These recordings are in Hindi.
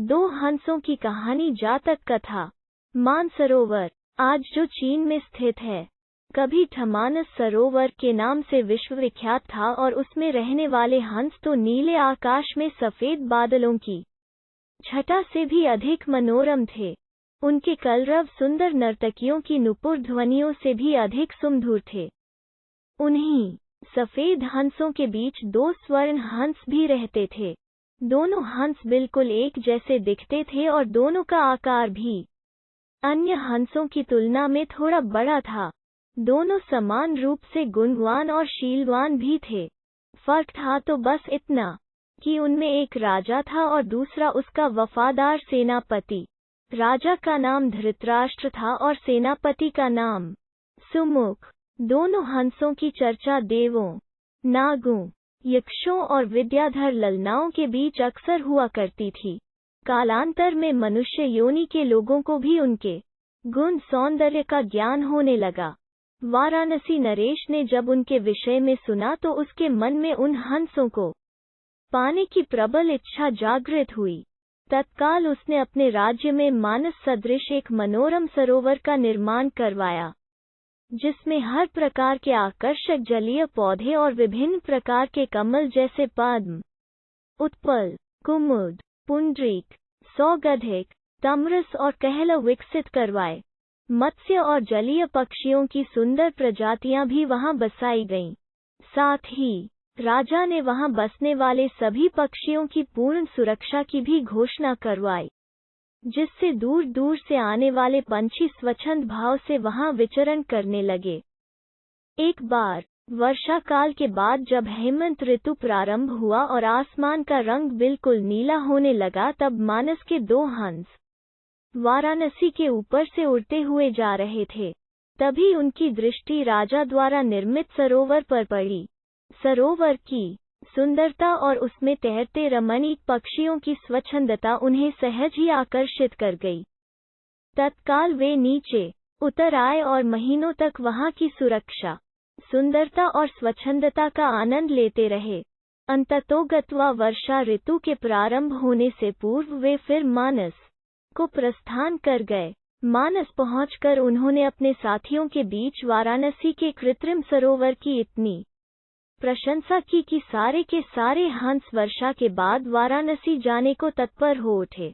दो हंसों की कहानी। जातक कथा। मानसरोवर आज जो चीन में स्थित है, कभी ठमानस सरोवर के नाम से विश्वविख्यात था और उसमें रहने वाले हंस तो नीले आकाश में सफेद बादलों की छटा से भी अधिक मनोरम थे। उनके कलरव सुंदर नर्तकियों की नुपुर ध्वनियों से भी अधिक सुमधुर थे। उन्हीं सफेद हंसों के बीच दो स्वर्ण हंस भी रहते थे। दोनों हंस बिल्कुल एक जैसे दिखते थे और दोनों का आकार भी अन्य हंसों की तुलना में थोड़ा बड़ा था। दोनों समान रूप से गुणवान और शीलवान भी थे। फर्क था तो बस इतना कि उनमें एक राजा था और दूसरा उसका वफादार सेनापति। राजा का नाम धृतराष्ट्र था और सेनापति का नाम सुमुख। दोनों हंसों की चर्चा देवों, नागों, यक्षों और विद्याधर ललनाओं के बीच अक्सर हुआ करती थी। कालांतर में मनुष्य योनि के लोगों को भी उनके गुण सौंदर्य का ज्ञान होने लगा। वाराणसी नरेश ने जब उनके विषय में सुना तो उसके मन में उन हंसों को पाने की प्रबल इच्छा जागृत हुई। तत्काल उसने अपने राज्य में मानस सदृश एक मनोरम सरोवर का निर्माण करवाया, जिसमें हर प्रकार के आकर्षक जलीय पौधे और विभिन्न प्रकार के कमल जैसे पद्म, उत्पल, कुमुद, पुंडरीक, सौगंधिक, तमरस और कहल विकसित करवाए। मत्स्य और जलीय पक्षियों की सुंदर प्रजातियां भी वहां बसाई गईं। साथ ही राजा ने वहां बसने वाले सभी पक्षियों की पूर्ण सुरक्षा की भी घोषणा करवाई, जिससे दूर दूर से आने वाले पंछी स्वच्छंद भाव से वहां विचरण करने लगे। एक बार वर्षा काल के बाद जब हेमंत ऋतु प्रारंभ हुआ और आसमान का रंग बिल्कुल नीला होने लगा, तब मानस के दो हंस वाराणसी के ऊपर से उड़ते हुए जा रहे थे। तभी उनकी दृष्टि राजा द्वारा निर्मित सरोवर पर पड़ी। सरोवर की सुंदरता और उसमें तैरते रमणीक पक्षियों की स्वच्छंदता उन्हें सहज ही आकर्षित कर गई। तत्काल वे नीचे उतर आए और महीनों तक वहां की सुरक्षा, सुंदरता और स्वच्छंदता का आनंद लेते रहे। अंततोगत्वा वर्षा ऋतु के प्रारंभ होने से पूर्व वे फिर मानस को प्रस्थान कर गए। मानस पहुंचकर उन्होंने अपने साथियों के बीच वाराणसी के कृत्रिम सरोवर की इतनी प्रशंसा की कि सारे के सारे हंस वर्षा के बाद वाराणसी जाने को तत्पर हो उठे।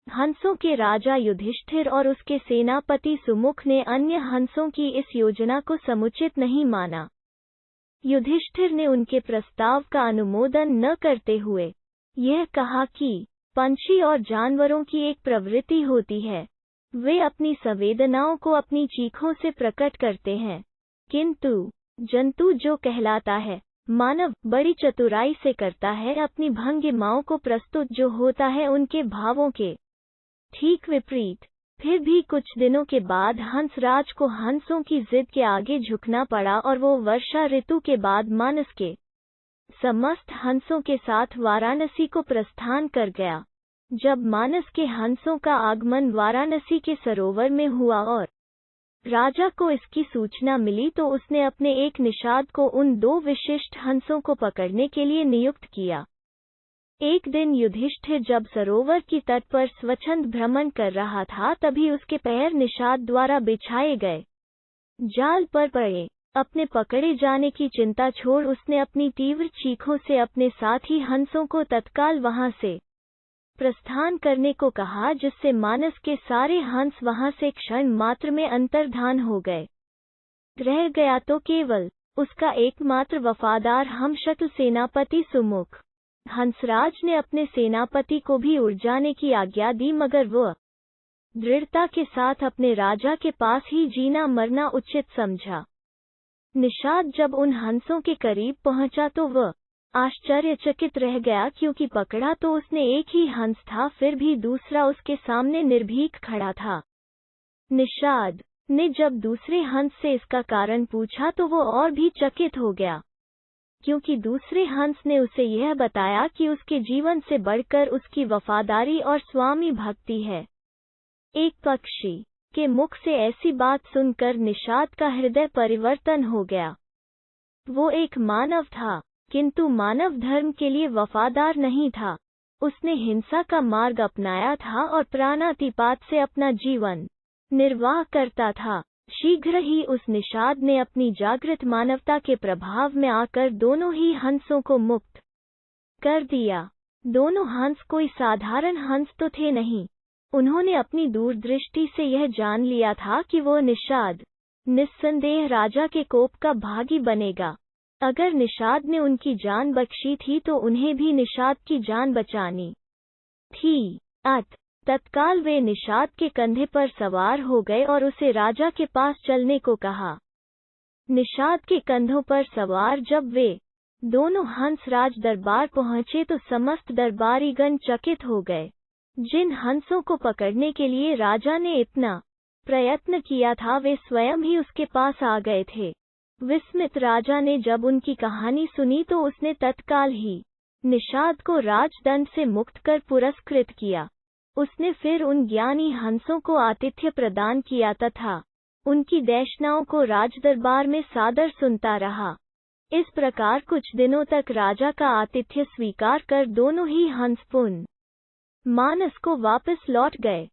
हंसों के राजा युधिष्ठिर और उसके सेनापति सुमुख ने अन्य हंसों की इस योजना को समुचित नहीं माना। युधिष्ठिर ने उनके प्रस्ताव का अनुमोदन न करते हुए यह कहा कि पंछी और जानवरों की एक प्रवृत्ति होती है, वे अपनी संवेदनाओं को अपनी चीखों से प्रकट करते हैं, किंतु जंतु जो कहलाता है मानव बड़ी चतुराई से करता है अपनी भंगिमाओं को प्रस्तुत, जो होता है उनके भावों के ठीक विपरीत। फिर भी कुछ दिनों के बाद हंसराज को हंसों की जिद के आगे झुकना पड़ा और वो वर्षा ऋतु के बाद मानस के समस्त हंसों के साथ वाराणसी को प्रस्थान कर गया। जब मानस के हंसों का आगमन वाराणसी के सरोवर में हुआ और राजा को इसकी सूचना मिली, तो उसने अपने एक निषाद को उन दो विशिष्ट हंसों को पकड़ने के लिए नियुक्त किया। एक दिन युधिष्ठिर जब सरोवर की तट पर स्वच्छंद भ्रमण कर रहा था, तभी उसके पैर निषाद द्वारा बिछाए गए जाल पर पड़े। अपने पकड़े जाने की चिंता छोड़ उसने अपनी तीव्र चीखों से अपने साथी हंसों को तत्काल वहां से प्रस्थान करने को कहा, जिससे मानस के सारे हंस वहां से क्षण मात्र में अंतर्धान हो गए। रह गया तो केवल उसका एकमात्र वफादार हमशक्ल सेनापति सुमुख। हंसराज ने अपने सेनापति को भी उड़ जाने की आज्ञा दी, मगर वह दृढ़ता के साथ अपने राजा के पास ही जीना मरना उचित समझा। निषाद जब उन हंसों के करीब पहुंचा तो वह आश्चर्यचकित रह गया, क्योंकि पकड़ा तो उसने एक ही हंस था, फिर भी दूसरा उसके सामने निर्भीक खड़ा था। निषाद ने जब दूसरे हंस से इसका कारण पूछा तो वो और भी चकित हो गया, क्योंकि दूसरे हंस ने उसे यह बताया कि उसके जीवन से बढ़कर उसकी वफादारी और स्वामी भक्ति है। एक पक्षी के मुख से ऐसी बात सुनकर निषाद का हृदय परिवर्तन हो गया। वो एक मानव था, किंतु मानव धर्म के लिए वफादार नहीं था। उसने हिंसा का मार्ग अपनाया था और प्राणातिपात से अपना जीवन निर्वाह करता था। शीघ्र ही उस निषाद ने अपनी जागृत मानवता के प्रभाव में आकर दोनों ही हंसों को मुक्त कर दिया। दोनों हंस कोई साधारण हंस तो थे नहीं। उन्होंने अपनी दूरदृष्टि से यह जान लिया था कि वो निषाद निस्संदेह राजा के कोप का भागी बनेगा। अगर निषाद ने उनकी जान बख्शी थी तो उन्हें भी निषाद की जान बचानी थी। तत्काल वे निषाद के कंधे पर सवार हो गए और उसे राजा के पास चलने को कहा। निषाद के कंधों पर सवार जब वे दोनों हंस राज दरबार पहुंचे तो समस्त दरबारीगण चकित हो गए। जिन हंसों को पकड़ने के लिए राजा ने इतना प्रयत्न किया था वे स्वयं ही उसके पास आ गए थे। विस्मित राजा ने जब उनकी कहानी सुनी तो उसने तत्काल ही निषाद को राजदंड से मुक्त कर पुरस्कृत किया। उसने फिर उन ज्ञानी हंसों को आतिथ्य प्रदान किया तथा उनकी देशनाओं को राजदरबार में सादर सुनता रहा। इस प्रकार कुछ दिनों तक राजा का आतिथ्य स्वीकार कर दोनों ही हंस पुन मानस को वापस लौट गए।